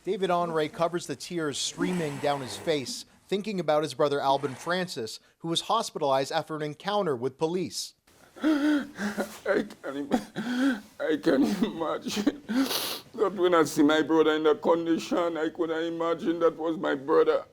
David Honore covers the tears streaming down his face, thinking about his brother Albin Francis, who was hospitalized after an encounter with police. I can imagine that when I see my brother in that condition, I couldn't imagine that was my brother.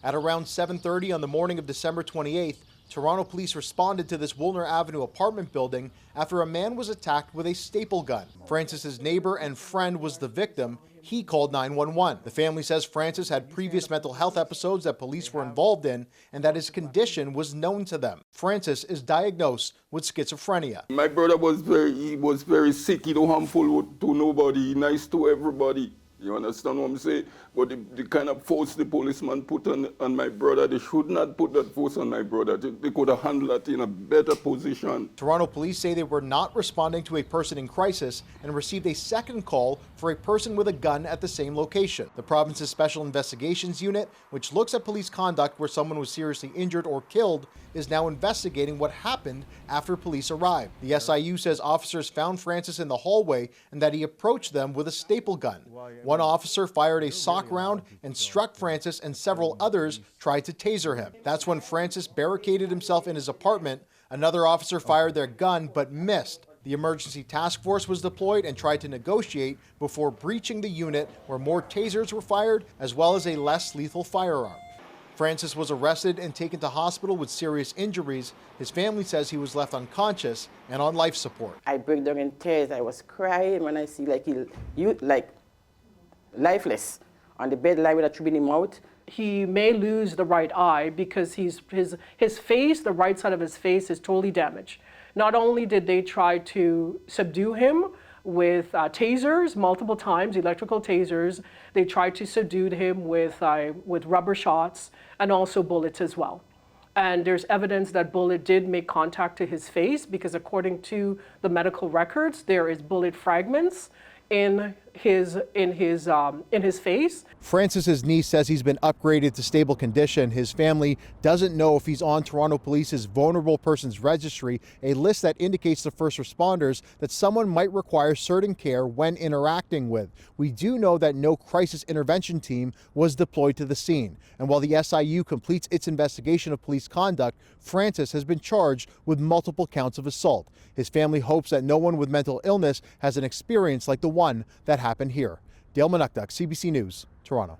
At around 7:30 on the morning of December 28th, Toronto police responded to this Woolner Avenue apartment building after a man was attacked with a staple gun. Francis's neighbor and friend was the victim. He called 911. The family says Francis had previous mental health episodes that police were involved in and that his condition was known to them. Francis is diagnosed with schizophrenia. My brother was very sick. He don't harmful to nobody, nice to everybody. You understand what I'm saying? But the kind of force the policeman put on my brother, they should not put that force on my brother. They could have handled that in a better position. Toronto police say they were not responding to a person in crisis and received a second call for a person with a gun at the same location. The province's Special Investigations Unit, which looks at police conduct where someone was seriously injured or killed, is now investigating what happened after police arrived. The SIU says officers found Francis in the hallway and that he approached them with a staple gun. One officer fired a sock round and struck Francis, and several others tried to taser him. That's when Francis barricaded himself in his apartment. Another officer fired their gun but missed. The emergency task force was deployed and tried to negotiate before breaching the unit, where more tasers were fired as well as a less lethal firearm. Francis was arrested and taken to hospital with serious injuries. His family says he was left unconscious and on life support. I broke down in tears. I was crying when I see lifeless on the bed, lying with a tube in his mouth. He may lose the right eye because his face, the right side of his face, is totally damaged. Not only did they try to subdue him with tasers multiple times, electrical tasers, they tried to subdue him with rubber shots and also bullets as well. And there's evidence that bullet did make contact to his face because according to the medical records, there is bullet fragments in his face. Francis's niece says he's been upgraded to stable condition. His family doesn't know if he's on Toronto Police's vulnerable persons registry, a list that indicates to first responders that someone might require certain care when interacting with. We do know that no crisis intervention team was deployed to the scene. And while the SIU completes its investigation of police conduct, Francis has been charged with multiple counts of assault. His family hopes that no one with mental illness has an experience like the one that happened here. Dale Manucdoc, CBC News, Toronto.